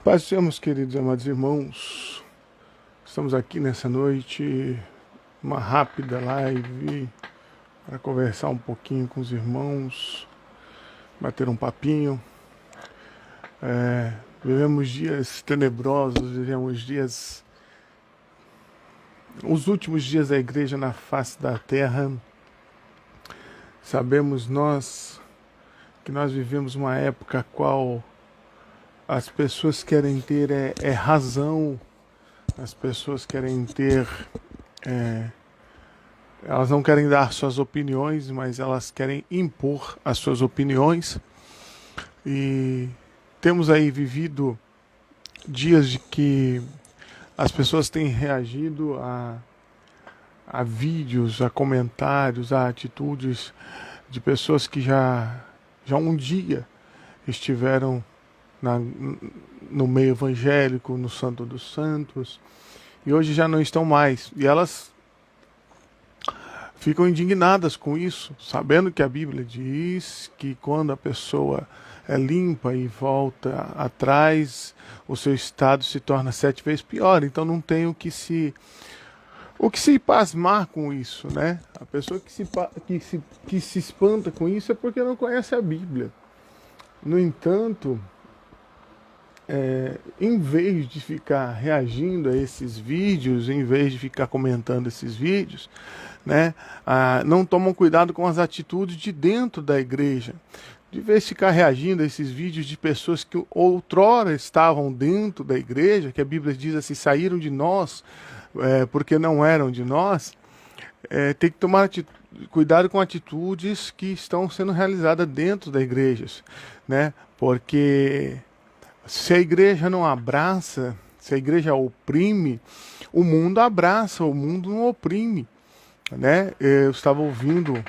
Paz do Senhor, meus queridos e amados irmãos. Estamos aqui nessa noite, uma rápida live para conversar um pouquinho com os irmãos, bater um papinho. Vivemos dias tenebrosos, vivemos dias, os últimos dias da igreja na face da terra. Sabemos nós que nós vivemos uma época a qual as pessoas querem ter razão, as pessoas querem ter, elas não querem dar suas opiniões, mas elas querem impor as suas opiniões. E temos aí vivido dias de que as pessoas têm reagido a vídeos, a comentários, a atitudes de pessoas que já um dia estiveram no meio evangélico, no Santo dos Santos, e hoje já não estão mais. E elas ficam indignadas com isso, sabendo que a Bíblia diz que quando a pessoa é limpa e volta atrás, o seu estado se torna 7 vezes pior. Então não tem o que se pasmar com isso, né? A pessoa que se espanta com isso é porque não conhece a Bíblia. No entanto, em vez de ficar reagindo a esses vídeos, em vez de ficar comentando esses vídeos, né, não tomam cuidado com as atitudes de dentro da igreja. De vez de ficar reagindo a esses vídeos de pessoas que outrora estavam dentro da igreja, que a Bíblia diz assim, saíram de nós porque não eram de nós, tem que tomar cuidado com atitudes que estão sendo realizadas dentro da igreja, né? Porque se a igreja não abraça, se a igreja oprime, o mundo abraça, o mundo não oprime, né? Eu estava ouvindo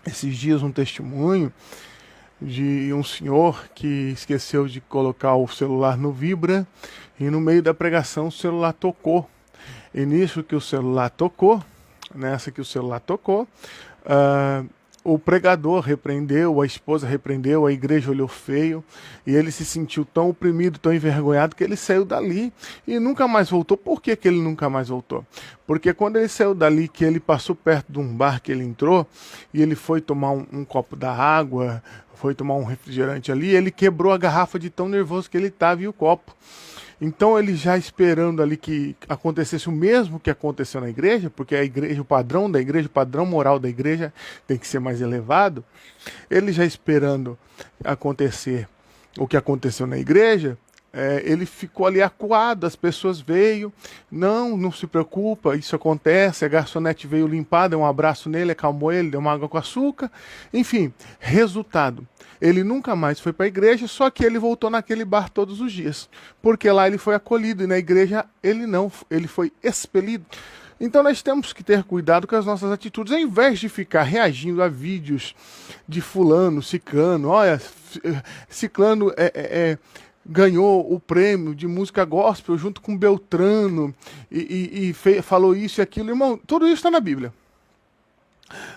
esses dias um testemunho de um senhor que esqueceu de colocar o celular no vibra e no meio da pregação o celular tocou. E nisso que o celular tocou, o pregador repreendeu, a esposa repreendeu, a igreja olhou feio, e ele se sentiu tão oprimido, tão envergonhado, que ele saiu dali e nunca mais voltou. Por que ele nunca mais voltou? Porque quando ele saiu dali, que ele passou perto de um bar que ele entrou, e ele foi tomar um copo da água, foi tomar um refrigerante ali, ele quebrou a garrafa de tão nervoso que ele estava e o copo. Então ele já esperando ali que acontecesse o mesmo que aconteceu na igreja, porque a igreja, o padrão da igreja, o padrão moral da igreja tem que ser mais elevado. Ele já esperando acontecer o que aconteceu na igreja, ele ficou ali acuado, as pessoas veio, não se preocupa, isso acontece, a garçonete veio limpar, deu um abraço nele, acalmou ele, deu uma água com açúcar, enfim, resultado. Ele nunca mais foi para a igreja, só que ele voltou naquele bar todos os dias, porque lá ele foi acolhido e na igreja ele não, ele foi expelido. Então nós temos que ter cuidado com as nossas atitudes, ao invés de ficar reagindo a vídeos de fulano, ciclano, olha, ciclano ganhou o prêmio de música gospel junto com Beltrano falou isso e aquilo. Irmão, tudo isso está na Bíblia.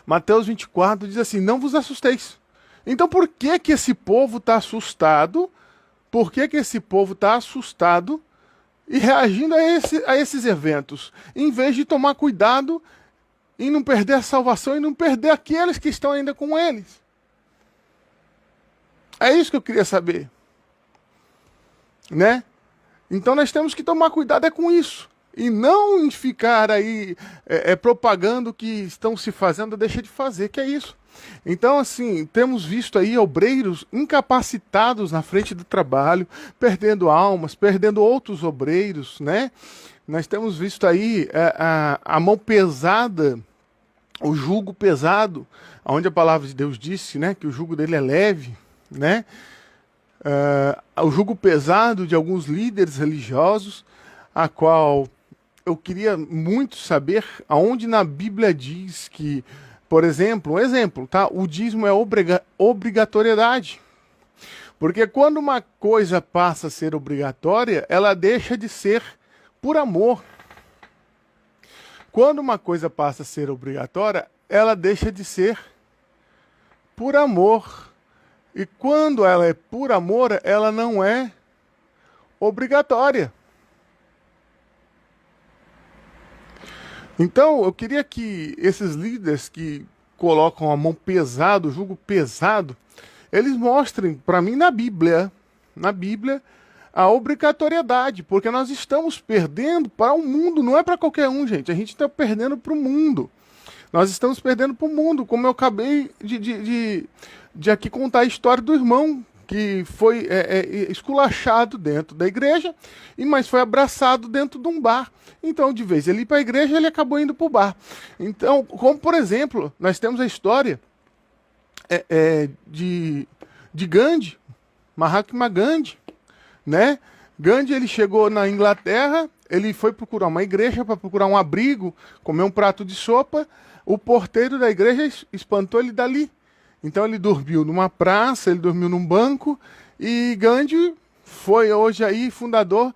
Mateus 24 diz assim, não vos assusteis. Então por que que esse povo está assustado? Por que que esse povo está assustado e reagindo a esses eventos? Em vez de tomar cuidado em não perder a salvação e não perder aqueles que estão ainda com eles. É isso que eu queria saber. Né? Então nós temos que tomar cuidado com isso. E não ficar aí propagando o que estão se fazendo, deixa de fazer, que é isso. Então, assim, temos visto aí obreiros incapacitados na frente do trabalho, perdendo almas, perdendo outros obreiros, né? Nós temos visto aí a mão pesada, o jugo pesado, onde a palavra de Deus disse, né, que o jugo dele é leve, né? O jugo pesado de alguns líderes religiosos, a qual eu queria muito saber aonde na Bíblia diz que, por exemplo, um exemplo, tá? O dízimo é obrigatoriedade. Porque quando uma coisa passa a ser obrigatória, ela deixa de ser por amor. Quando uma coisa passa a ser obrigatória, ela deixa de ser por amor. E quando ela é por amor, ela não é obrigatória. Então, eu queria que esses líderes que colocam a mão pesado, o jugo pesado, eles mostrem para mim na Bíblia, a obrigatoriedade, porque nós estamos perdendo para o mundo, não é para qualquer um, gente, a gente está perdendo para o mundo. Nós estamos perdendo para o mundo, como eu acabei de aqui contar a história do irmão que foi esculachado dentro da igreja, mas foi abraçado dentro de um bar. Então, de vez ele ir para a igreja, ele acabou indo para o bar. Então, como por exemplo, nós temos a história de Gandhi, Mahatma Gandhi, né? Gandhi, ele chegou na Inglaterra, ele foi procurar uma igreja para procurar um abrigo, comer um prato de sopa. O porteiro da igreja espantou ele dali. Então ele dormiu numa praça, ele dormiu num banco, e Gandhi foi hoje aí fundador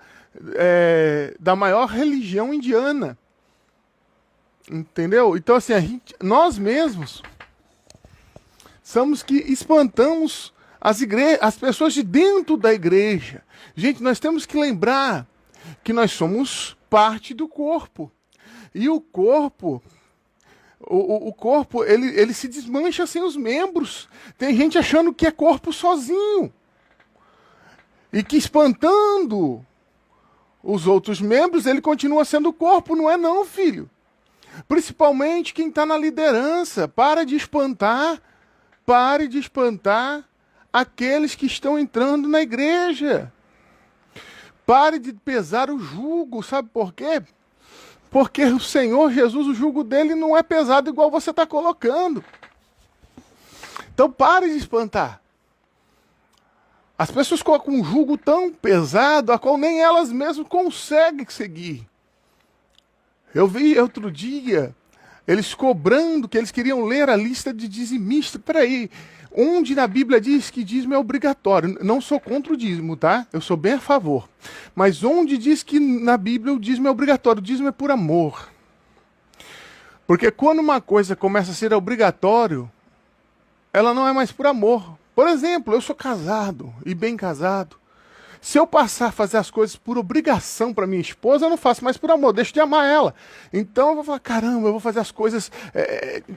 da maior religião indiana. Entendeu? Então assim, nós mesmos somos que espantamos as pessoas de dentro da igreja. Gente, nós temos que lembrar que nós somos parte do corpo. E o corpo... O corpo, ele se desmancha sem os membros. Tem gente achando que é corpo sozinho. E que espantando os outros membros, ele continua sendo corpo. Não é não, filho. Principalmente quem está na liderança. Pare de espantar aqueles que estão entrando na igreja. Pare de pesar o jugo. Sabe por quê? Porque o Senhor Jesus, o jugo dele não é pesado igual você está colocando. Então pare de espantar. As pessoas colocam um jugo tão pesado, a qual nem elas mesmas conseguem seguir. Eu vi outro dia, eles cobrando que eles queriam ler a lista de dizimistas. Peraí, onde na Bíblia diz que dízimo é obrigatório? Não sou contra o dízimo, tá? Eu sou bem a favor. Mas onde diz que na Bíblia o dízimo é obrigatório? O dízimo é por amor. Porque quando uma coisa começa a ser obrigatório, ela não é mais por amor. Por exemplo, eu sou casado e bem casado. Se eu passar a fazer as coisas por obrigação para minha esposa, eu não faço mais por amor, eu deixo de amar ela. Então eu vou falar, caramba, eu vou fazer as coisas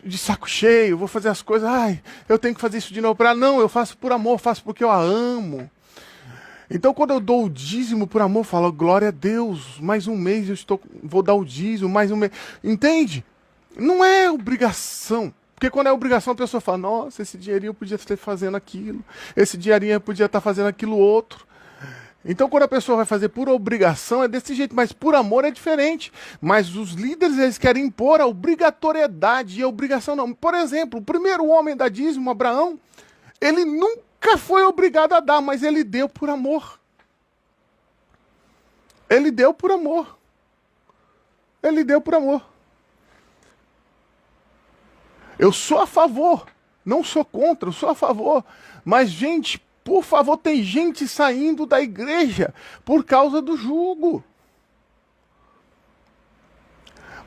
de saco cheio, eu vou fazer as coisas, eu tenho que fazer isso de novo para ela. Não, eu faço por amor, faço porque eu a amo. Então quando eu dou o dízimo por amor, eu falo, glória a Deus, mais um mês vou dar o dízimo, mais um mês. Entende? Não é obrigação. Porque quando é obrigação, a pessoa fala, nossa, esse dinheirinho eu podia estar fazendo aquilo, esse dinheirinho eu podia estar fazendo aquilo outro. Então, quando a pessoa vai fazer por obrigação, é desse jeito, mas por amor é diferente. Mas os líderes, eles querem impor a obrigatoriedade e a obrigação não. Por exemplo, o primeiro homem da dízimo, Abraão, ele nunca foi obrigado a dar, mas ele deu por amor. Ele deu por amor. Ele deu por amor. Eu sou a favor, não sou contra, eu sou a favor. Mas, gente, por favor, tem gente saindo da igreja por causa do jugo.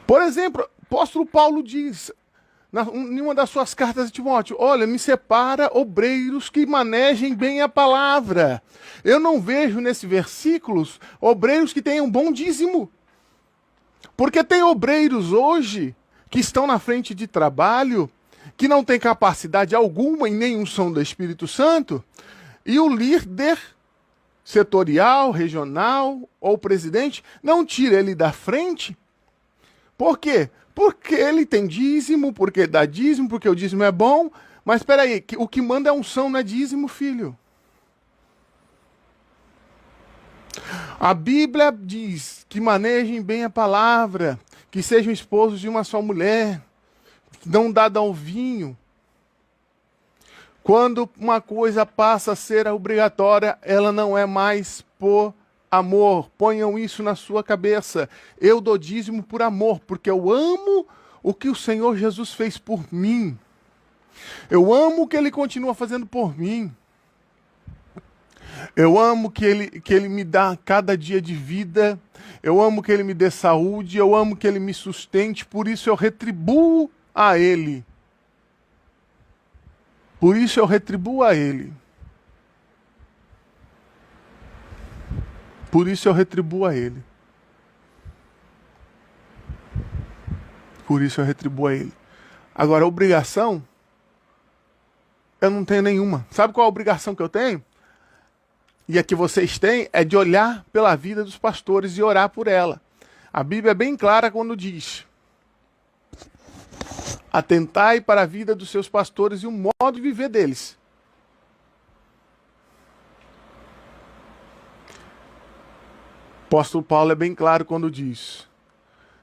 Por exemplo, o apóstolo Paulo diz, em uma das suas cartas de Timóteo, olha, me separa obreiros que manejem bem a palavra. Eu não vejo nesse versículos obreiros que tenham bom dízimo. Porque tem obreiros hoje que estão na frente de trabalho, que não têm capacidade alguma e nem unção do Espírito Santo, e o líder setorial, regional ou presidente não tira ele da frente. Por quê? Porque ele tem dízimo, porque dá dízimo, porque o dízimo é bom. Mas espera aí, o que manda é unção, não é dízimo, filho. A Bíblia diz que manejem bem a palavra, que sejam esposos de uma só mulher, não dada ao vinho. Quando uma coisa passa a ser obrigatória, ela não é mais por amor. Ponham isso na sua cabeça. Eu dou dízimo por amor, porque eu amo o que o Senhor Jesus fez por mim. Eu amo o que Ele continua fazendo por mim. Eu amo que ele me dá cada dia de vida. Eu amo que Ele me dê saúde. Eu amo que Ele me sustente. Por isso eu retribuo a Ele. Por isso eu retribuo a Ele. Por isso eu retribuo a ele. Por isso eu retribuo a ele. Agora, obrigação, eu não tenho nenhuma. Sabe qual a obrigação que eu tenho? E a que vocês têm é de olhar pela vida dos pastores e orar por ela. A Bíblia é bem clara quando diz: atentai para a vida dos seus pastores e o modo de viver deles. O apóstolo Paulo é bem claro quando diz: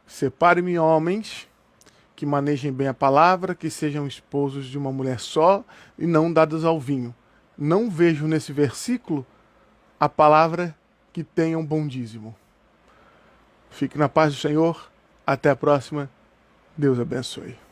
separe-me homens que manejem bem a palavra, que sejam esposos de uma mulher só e não dados ao vinho. Não vejo nesse versículo a palavra que tenha um bom dízimo. Fique na paz do Senhor. Até a próxima. Deus abençoe.